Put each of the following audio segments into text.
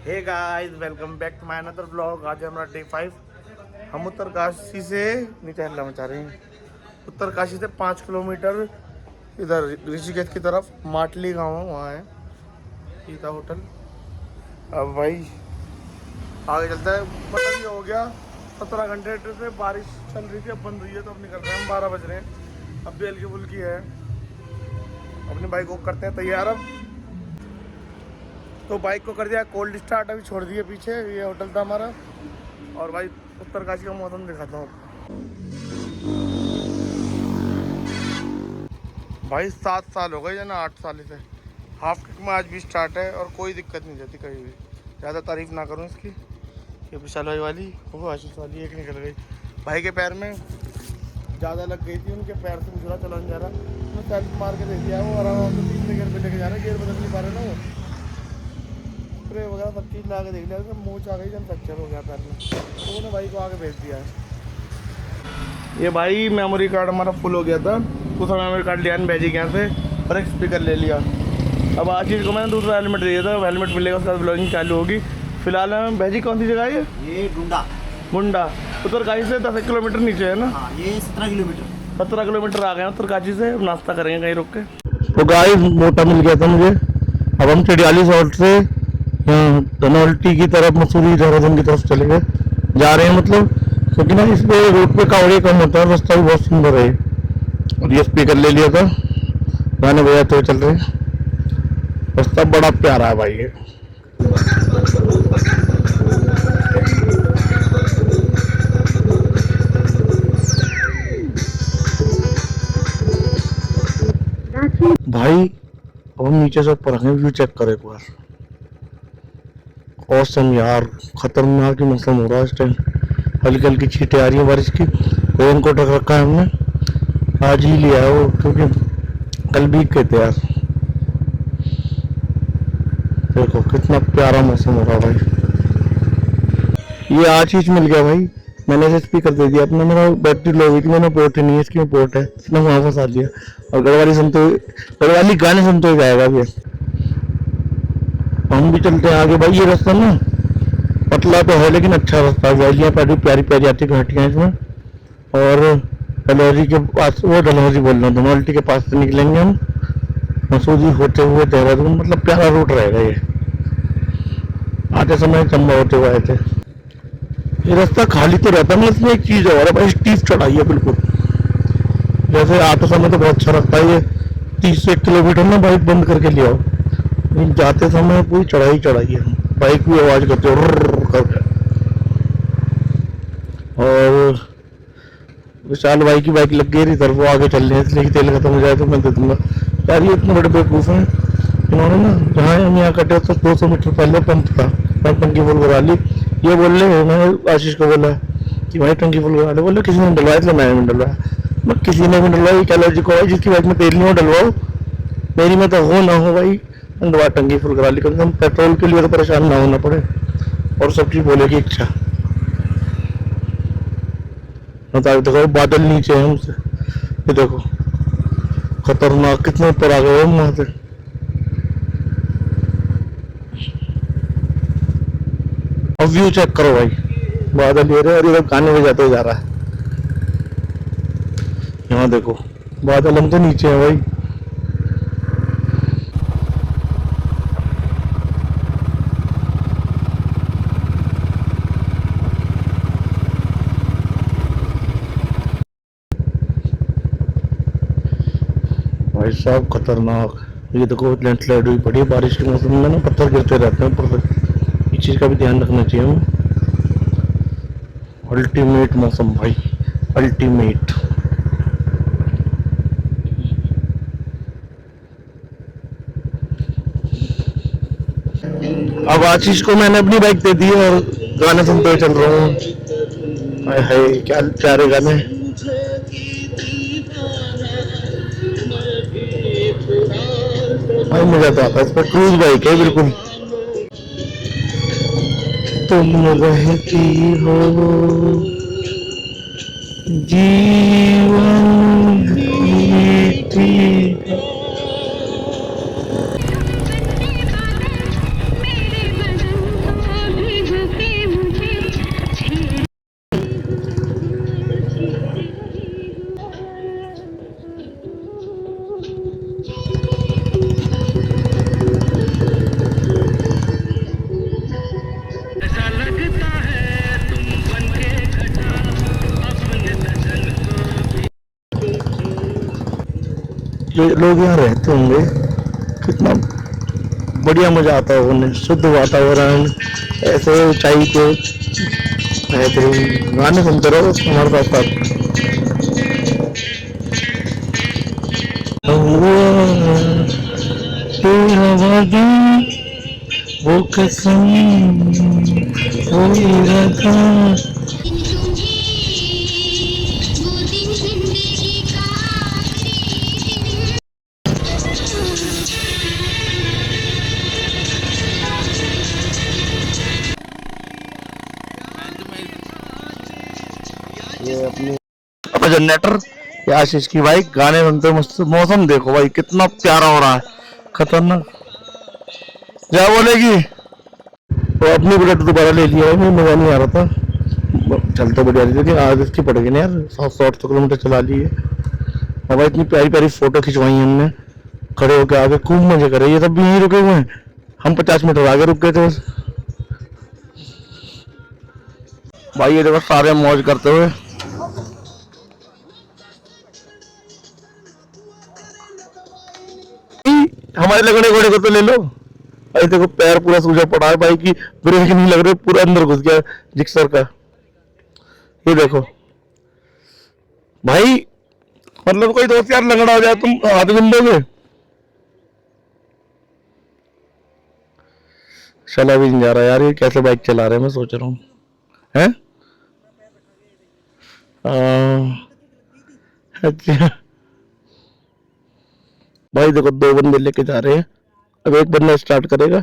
Hey guys, welcome back to my another blog. आज हमारा day 5। हम उत्तरकाशी से नीचे हल्ला मचा रहे हैं। उत्तरकाशी से 5 किलोमीटर इधर ऋषिकेश की तरफ माटली गांव है, वहाँ है सीता होटल। अब भाई आगे चलता है। मतलब ये हो गया 17 घंटे से बारिश चल रही थी, अब बंद हुई है तो अब निकल रहे हैं। हम 12 बज रहे हैं, अब भी हल्की फुल्की है। अपनी बाइक को करते हैं तैयार। अब तो बाइक को कर दिया कोल्ड स्टार्ट, अभी छोड़ दिए पीछे। ये होटल था हमारा। और भाई उत्तरकाशी का मौसम दिखाता हूँ भाई। 7 साल हो गए या ना 8 साल से हाफ किक में आज भी स्टार्ट है और कोई दिक्कत नहीं जाती कहीं भी। ज़्यादा तारीफ ना करूँ इसकी। ये विशाल भाई वाली, वो आशीष वाली एक निकल गई। भाई के पैर में ज़्यादा लग गई थी, उनके पैर से गुजरा चला नहीं जा रहा। मैं सेल्फ मार के दे दिया, वो आराम से 3 गियर पे लेके जा रहा है। गियर बदल नहीं पा रहे ना वो, स्प्रे वगैरह सब चीज़ ला के देख लिया। मूछ आ गई जब फ्रैक्चर हो गया पैर में, तो उन्होंने भाई को आगे भेज दिया है। ये भाई मेमोरी कार्ड हमारा फुल हो गया था, दूसरा मेमोरी कार्ड लिया बैजी के यहाँ से और एक स्पीकर ले लिया। अब आज चीज़ को मैंने दूसरा हेलमेट दिया था, हेलमेट मिलेगा उसके बाद ब्लॉगिंग चालू होगी। फिलहाल बैजी कौन सी जगह है ये मुंडा उत्तरकाशी से 10 किलोमीटर नीचे है ना। हाँ, ये 17 किलोमीटर आ गए हैं उत्तरकाशी से। नाश्ता करेंगे कहीं रुक के। तो गाइस मोटा मिल गया था मुझे। अब हम चिड़ियाली सॉल्ट से यहाँ धनौल्टी की तरफ, मसूरी देहरादून की तरफ चले गए जा रहे हैं। मतलब क्योंकि ना इस पे रोड पे कावड़े कम होता है, रास्ता भी बहुत सुंदर है। और ये स्पीकर ले लिया था, गाने बजाते हुए चल रहे हैं। रास्ता बड़ा प्यारा है भाई ये। भाई अब हम नीचे से ऊपर आए, व्यू चेक करें एक बार। औसम यार, खतरनाक ही मौसम हो रहा है इस टाइम। हल्की हल्की छींटें आ रही हैं बारिश की। रेन कोट रख रखा है हमने, आज ही लिया है वो, क्योंकि कल भीग गए थे यार। देखो कितना प्यारा मौसम हो रहा है भाई। ये आज चीज मिल गया भाई, मैंने इसे स्पीकर दे दिया अपना। मेरा बैटरी लो हुई थी, मैंने पोर्ट ही नहीं है इसकी, में पोर्ट है, इसने वहाँ फंसा दिया। और गढ़वाली गाने सुनते हुए जाएगा अभी। हम भी चलते हैं आगे भाई। ये रास्ता ना पतला तो है लेकिन अच्छा रास्ता है। वैलियाँ प्यारी प्यारी आती घाटियाँ इसमें। और डलहौजी के पास, वो डलहौजी बोल रहा हूँ, धनौल्टी के पास से निकलेंगे हम मसूरी होते हुए देहरादून। मतलब प्यारा रूट रहेगा ये। आते समय चंबा होते हुए आए थे। ये रास्ता खाली तो रहता है, मतलब इसमें एक चीज़ और है भाई, स्टीप चढ़ाई है बिल्कुल। जैसे आते समय तो बहुत अच्छा लगता है ये 30 किलोमीटर ना बाइक बंद करके ले आओ, लेकिन जाते समय पूरी चढ़ाई है। बाइक भी आवाज करते करके। और विशाल भाई की बाइक लग गई रही तरफ, वो आगे चल रहे हैं, इसलिए तेल खत्म हो जाए तो मैं दे दूंगा। यार ये इतने बड़े बेवकूफ़ हैं इन्होंने ना। जहाँ हम यहाँ कटे तो 200 मीटर पहले पंप था, मैं टंकी फुल करा ली। ये बोल रहे, मैंने आशीष को बोला कि भाई टंकी फुल करा ले। बोले किसी ने डलवाया, इसलिए मैंने भी डलवाया। मैं किसी ने भी डलवाई, क्या लॉजिक हो भाई? जिसकी बाइक में तेल नहीं हो डलवाओ, मेरी में तो हो ना हो भाई। दवा टंकी फुल करा ली, कम से कम पेट्रोल के लिए तो परेशान ना होना पड़े। और सब चीज बोले की इच्छा। देखो बादल नीचे है हमसे, ये देखो खतरनाक, कितने ऊपर आ गए हम वहां से। अब व्यू चेक करो भाई, बादल ये रहे और इधर गाने बजाते हुए जा रहा है। यहाँ देखो बादल, हम तो नीचे है भाई। भाई साहब खतरनाक। ये देखो लैंडस्लाइड हुई पड़ी है बारिश के मौसम में ना, पत्थर गिरते रहते हैं ऊपर से। इस चीज़ का भी ध्यान रखना चाहिए हमें। अल्टीमेट मौसम भाई, अल्टीमेट। अब आशीष को मैंने अपनी बाइक दे दी और गाने सुनते हुए चल रहा हूँ। हाय हाय क्या प्यारे गाने। भाई मजा तो आता है इस पर, क्रूज बाइक है बिल्कुल। तुम रहती हो जीवन बीती। जो लोग यहाँ रहते होंगे कितना बढ़िया मजा आता होगा उन्हें, शुद्ध वातावरण, ऐसे ऊंचाई पे बेहतरीन गाने सुनते रहो हमारे साथ साथ। तेरा वादा वो कसम वो इरादा। ये अपने जनरेटर, ये आशीष की बाइक, गाने सुनते मस्त। मौसम देखो भाई कितना प्यारा हो रहा है, खतरनाक। क्या बोलेगी? तो अपनी बुलेट दोबारा ले लिया है, मजा नहीं आ रहा था, चल तो बढ़िया रही थी। आज इसकी पड़ेगी ना यार, 100 किलोमीटर चला ली है। अब इतनी प्यारी प्यारी फोटो खिंचवाई हमने, खड़े होके आगे खूब मजे करे। ये सब भी यहीं रुके हुए हैं, हम 50 मीटर आगे रुक गए थे बस। भाई ये देखो सारे मौज करते हुए। हमारे लगने घोड़े को तो ले लो। भाई देखो पैर पूरा सूजा पड़ा है भाई की, ब्रेक नहीं लग रहे, पूरा अंदर घुस गया जिक्सर का। ये देखो भाई, मतलब कोई दोस्त यार लंगड़ा हो जाए तुम हाथ मिल दोगे? चला भी नहीं जा रहा यार, ये कैसे बाइक चला रहे हैं मैं सोच रहा हूँ। हैं? अच्छा भाई देखो, 2 बंदे लेके जा रहे हैं, अब एक बंदा स्टार्ट करेगा।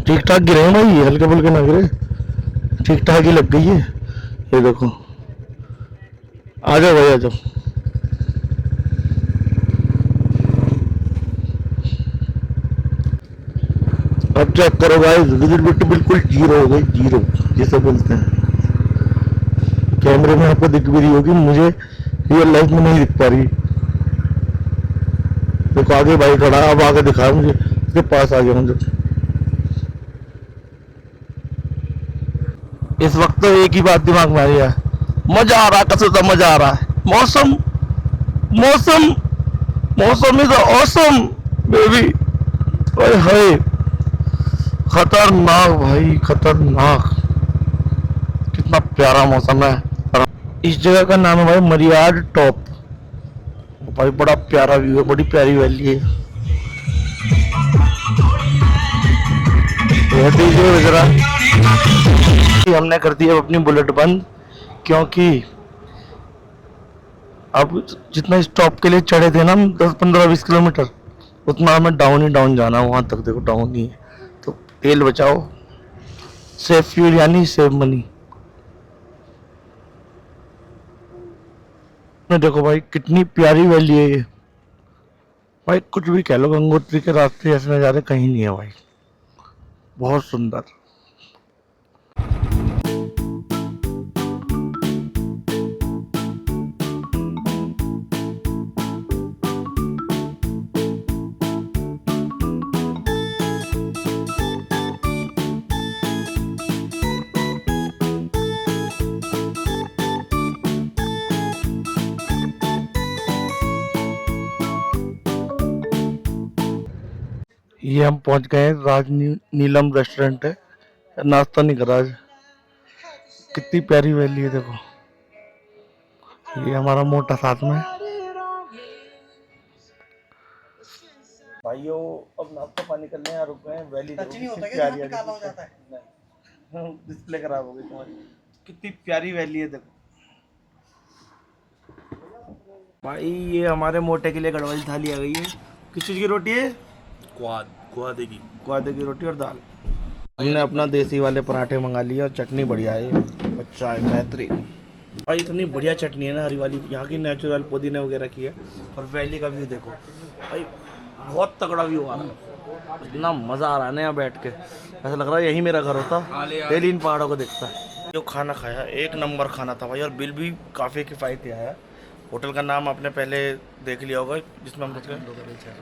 ठीक ठाक गिरे हैं भाई, हल्के फुल्के ना गिरे, ठीक ठाक ही लग गई है। ये देखो, आ जाओ भाई आ जाओ। अब चेक करो गाइस, विजिबिलिटी बिल्कुल जीरो हो गई, जीरो जिसे बोलते हैं। कैमरे में आपको दिख भी रही होगी, मुझे रियल लाइफ में नहीं दिख पा रही। देखो आगे भाई खड़ा, अब आगे दिखा मुझे, उसके पास आ गया मुझे। इस वक्त तो एक ही बात दिमाग में आ रही है, मजा आ रहा है, कसम से मजा आ रहा है। मौसम मौसम मौसम इज ऑसम बेबी। ओए हाय, खतरनाक भाई खतरनाक, कितना प्यारा मौसम है। इस जगह का नाम है भाई मरियाड टॉप। भाई बड़ा प्यारा व्यू है, बड़ी प्यारी वैली है। जरा हमने कर दी अपनी बुलेट बंद, क्योंकि अब जितना स्टॉप के लिए चढ़े थे ना हम 10 15 20 किलोमीटर, उतना हमें डाउन ही डाउन जाना है। वहां तक देखो डाउन ही है, तो तेल बचाओ, सेव फ्यूल यानी सेव मनी। देखो भाई कितनी प्यारी वैली है ये। भाई कुछ भी कह लो, गंगोत्री के रास्ते ऐसे नज़ारे कहीं नहीं है भाई, बहुत सुंदर। ये हम पहुंच गए हैं, नीलम रेस्टोरेंट है, नाश्ता नहीं करा आज। कितनी प्यारी वैली है देखो, ये हमारा मोटा साथ में। भाइयों अब नाश्ता पानी करने यहाँ रुक गए हैं। वैली देखो कितनी प्यारी है, काला हो जाता है डिस्प्ले खराब हो गई तुम्हारी। कितनी प्यारी वैली है देखो भाई। ये हमारे मोटे के लिए गढ़वाली थाली आ गई है। किस चीज़ की रोटी है? क्वादे की रोटी और दाल। हमने अपना देसी वाले पराठे मंगा लिए और चटनी बढ़िया है, अच्छा है, बेहतरीन भाई। इतनी बढ़िया चटनी है ना, हरी वाली, यहाँ की नेचुरल पुदीने वगैरह की है। और वैली का व्यू देखो भाई, बहुत तगड़ा व्यू आ रहा है, इतना मज़ा आ रहा है ना यहाँ बैठ के, ऐसा लग रहा है यही मेरा घर होता, डेली इन पहाड़ों को देखता है। जो खाना खाया, एक नंबर खाना था भाई, और बिल भी काफ़ी किफ़ायती आया। होटल का नाम आपने पहले देख लिया होगा, जिसमें हम रुके।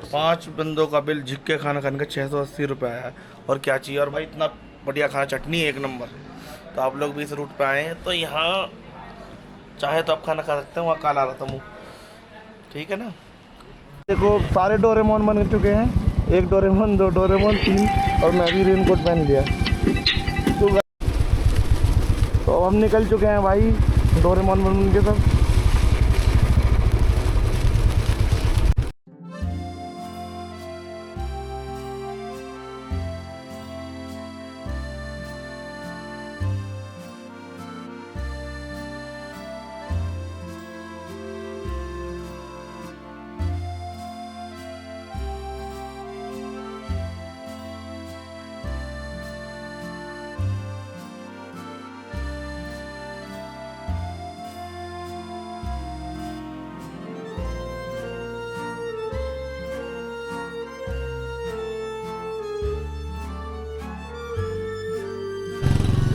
5 बंदों का बिल झिक के खाना खाने का 680 रुपये आया। और क्या चाहिए, और भाई इतना बढ़िया खाना, चटनी एक नंबर। तो आप लोग भी इस रूट पे आए हैं तो यहाँ चाहे तो आप खाना खा सकते हैं, वहाँ काला आ रहा था मुँह। ठीक है ना। देखो सारे डोरेमोन बन चुके हैं, 1 डोरेमोन, 2 डोरेमोन, 3, और मैं भी रेनकोट पहन लिया। तो अब हम निकल चुके हैं भाई डोरेमोन बन के सब।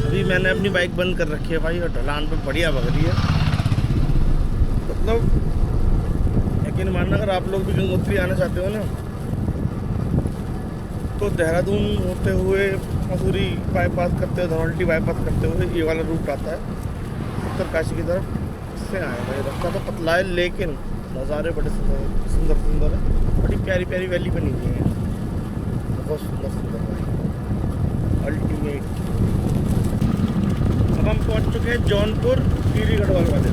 अभी मैंने अपनी बाइक बंद कर रखी है भाई, और ढलान पे बढ़िया भग रही है। मतलब यकीन मानना, अगर आप लोग भी गंगोत्री आना चाहते हो ना, तो देहरादून होते हुए मसूरी बाईपास करते हुए, धनौल्टी बाईपास करते हुए ये वाला रूट आता है उत्तरकाशी की तरफ। इससे आए भाई, रास्ता तो पतला है लेकिन नज़ारे बड़े सुंदर सुंदर सुंदर है। बड़ी प्यारी प्यारी वैली बनी हुई है, बहुत सुंदर सुंदर भाई, अल्टीमेट। अब हम पहुंच चुके हैं जौनपुर टीरी गढ़वाल वाले।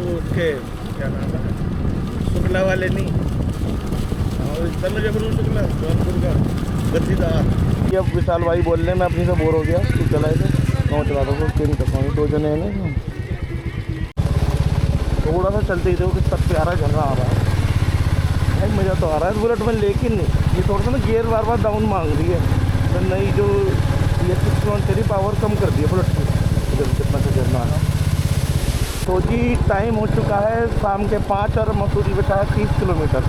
ओके, क्या नाम है, शुक्ला वाले नहीं, शुक्ला जौनपुर का गद्दीदार। ये अब विशाल भाई बोल रहे हैं, मैं अपनी से बोर हो गया, तू चलाए थे गाँव चला दो, नहीं कर पाऊँगी, 2 जने हैं ना। थोड़ा सा चलते ही देखो कि तक प्यारा झरना आ रहा है भाई, मज़ा तो आ रहा है बुलेट में। लेकिन ये थोड़ा सा ना गियर बार बार डाउन मांग रही है, तो नई जो ये 6 तेरी पावर कम कर दी है बुलेट की, कितना से झरना है। तो जी टाइम हो चुका है शाम के 5 और मसूरी बचा है 30 किलोमीटर।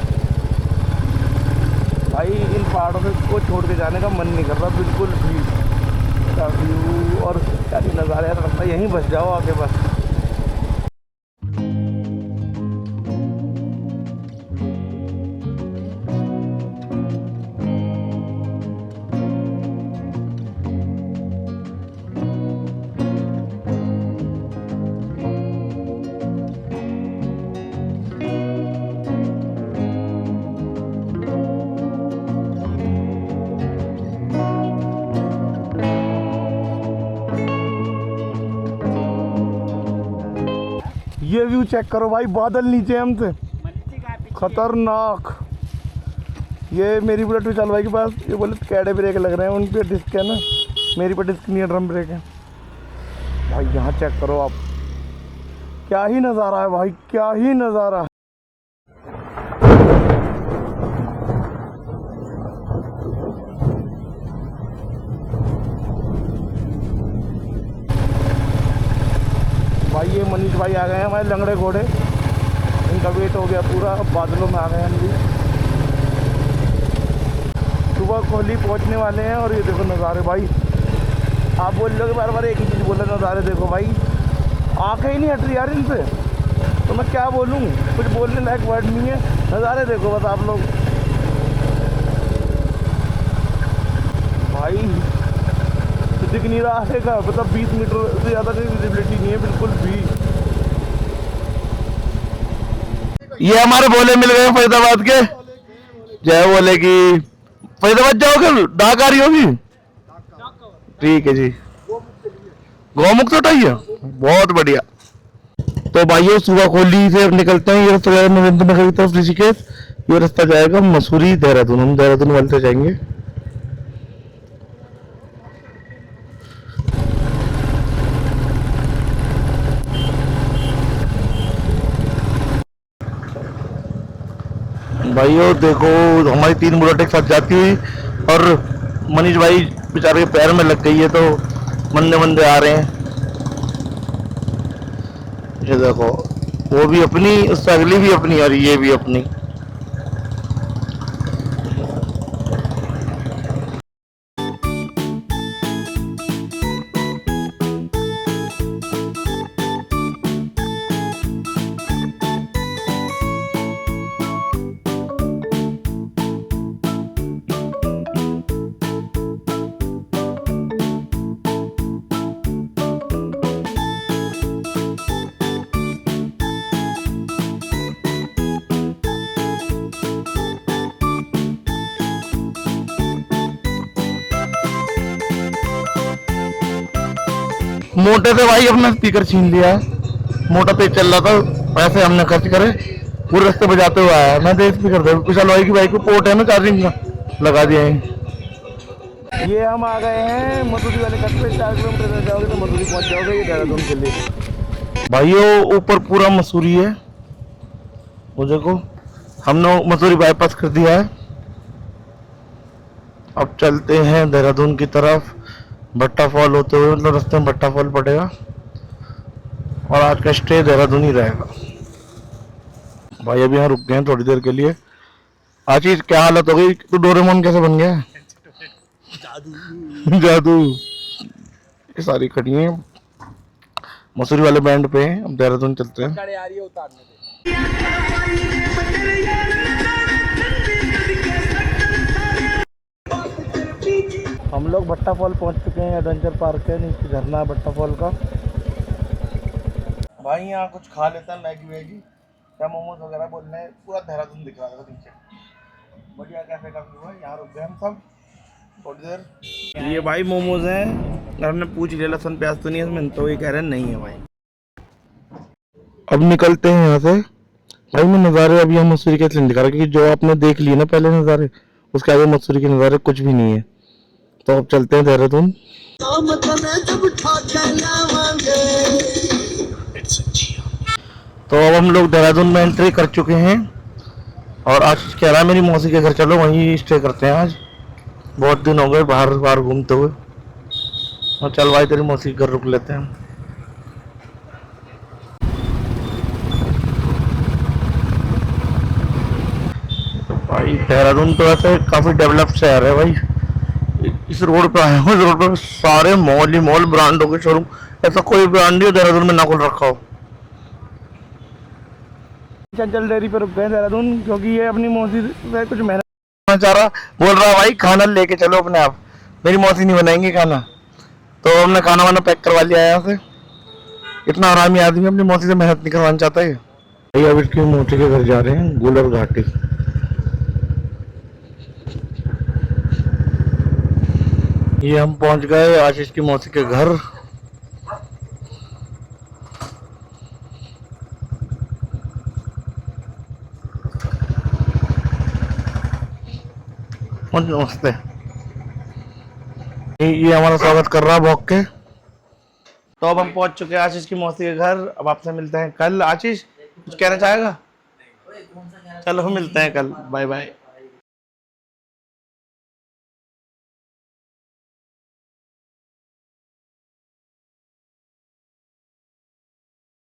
भाई इन पहाड़ों को छोड़ के जाने का मन नहीं कर रहा बिल्कुल भी। का व्यू और क्या नज़ारे लगता है, यहीं बस जाओ आगे बस। ये व्यू चेक करो भाई, बादल नीचे हमसे, खतरनाक। ये मेरी बुलेट विशाल भाई के पास, ये बोले कैडे ब्रेक लग रहे हैं, उन पे डिस्क है ना, मेरी पे डिस्क नहीं है, ड्रम ब्रेक है। भाई यहाँ चेक करो आप, क्या ही नज़ारा है भाई, क्या ही नज़ारा है। भाई ये मनीष भाई आ गए हैं हमारे लंगड़े घोड़े, इनका वेट हो गया पूरा, अब बादलों में आ गए हम भी। सुबह कोहली पहुंचने वाले हैं, और ये देखो नज़ारे भाई, आप बोल रहे हो बार बार एक ही चीज़ बोल रहे, नज़ारे देखो भाई, आँखें ही नहीं हट रही यार इनसे, तो मैं क्या बोलूँ, कुछ बोलने लायक वर्ड नहीं है। नज़ारे देखो बस आप लोग भाई, दिख नहीं रहा है का, मतलब 20 मीटर से ज़्यादा की विजिबिलिटी नहीं है बिल्कुल भी। ये हमारे भोले मिल गए फरीदाबाद के, जय भोले की। फरीदाबाद जाओगे, डाक आ रही होगी, ठीक है जी, गौमुख उठाइए, बहुत बढ़िया। तो भाइयों सुबह कोहली से अब निकलते हैं, ये रास्ता जाएगा नरेंद्र नगर की तरफ ऋषिकेश, ये रास्ता जाएगा मसूरी देहरादून, हम देहरादून वाले से जाएंगे। भाइयों देखो हमारी 3 बुलेट एक साथ जाती हुई, और मनीष भाई बेचारे के पैर में लग गई है, तो मंदे मंदे आ रहे हैं। ये देखो वो भी अपनी, उससे अगली भी अपनी, और ये भी अपनी। मोटे से भाई अपना स्पीकर छीन लिया है। मोटा तेज चल रहा था, पैसे हमने खर्च करे, पूरे रास्ते बजाते हुए आया। मैं तो स्पीकर दे विशाल भाई की बाइक को पोर्ट है ना चार्जिंग का, लगा दिया है। ये हम आ गए हैं मसूरी वाले कट पे। 4 किलोमीटर जाओगे तो मसूरी पहुंच जाओगे, ये देहरादून के लिए। भाइयों ऊपर पूरा मसूरी है, वो देखो हमने मसूरी बाईपास कर दिया है। अब चलते हैं देहरादून की तरफ, भट्टा फॉल होते हुए, मतलब रास्ते में भट्टा फॉल पड़ेगा और आज का स्टे देहरादून ही रहेगा। भाई अभी यहाँ रुक गए हैं थोड़ी देर के लिए। आशीष क्या हालत हो गई, तू डोरेमोन कैसे बन गया? जादू जादू। ये सारी खड़ी हैं मसूरी वाले बैंड पे। अब देहरादून चलते हैं। हम लोग भट्टा फॉल पहुंच चुके हैं। एडवेंचर पार्क है, नीचे झरना है भट्टा फॉल का। भाई यहाँ कुछ खा लेता है, मैगी वैगी या मोमोज वगैरह बोल रहे हैं। पूरा देहरादून दिख रहा था नीचे, बढ़िया कैफे का व्यू है। यहाँ रुक गए हम सब थोड़ी देर। ये भाई मोमोज हैं, हमने पूछ लिया लहसुन प्याज तो नहीं है इसमें, तो ये कह रहे हैं नहीं है भाई। अब निकलते हैं यहाँ से। भाई मैं नज़ारे अभी हम मसूरी के दिखा रहा, क्योंकि जो आपने देख लिए ना पहले नज़ारे, उसके आगे मसूरी के नज़ारे कुछ भी नहीं है। तो अब चलते हैं देहरादून। तो अब हम लोग देहरादून में एंट्री कर चुके हैं और आज कह रहा है मेरी मौसी के घर चलो, वहीं स्टे करते हैं आज। बहुत दिन हो गए बाहर बाहर घूमते हुए, और चल भाई तेरी मौसी के घर रुक लेते हैं। भाई देहरादून तो वैसे काफ़ी डेवलप शहर है भाई। इस रोड पे आया हूँ, इस रोड पे सारे मॉल ही मॉल, ब्रांडों के शोरूम। ऐसा कोई ब्रांड नहीं देहरादून में ना खोल रखा हो। चंचल डेयरी पे रुक गए देहरादून, क्योंकि ये अपनी मौसी से कुछ मेहनत चाह रहा, बोल रहा भाई खाना लेके चलो अपने आप, मेरी मौसी नहीं बनाएंगे खाना। तो हमने खाना वाना पैक करवा लिया है यहाँ से। इतना आरामी आदमी अपनी मौसी से मेहनत नहीं करवाना चाहता है। भाई अब इसकी मौसी के घर जा रहे हैं, गुलर घाटी। ये हम पहुंच गए आशीष की मौसी के घर। नमस्ते। ये हमारा स्वागत कर रहा है भौंक के। तो अब हम पहुंच चुके हैं आशीष की मौसी के घर। अब आपसे मिलते हैं कल। आशीष कुछ कहना चाहेगा? चलो मिलते हैं कल, बाय बाय।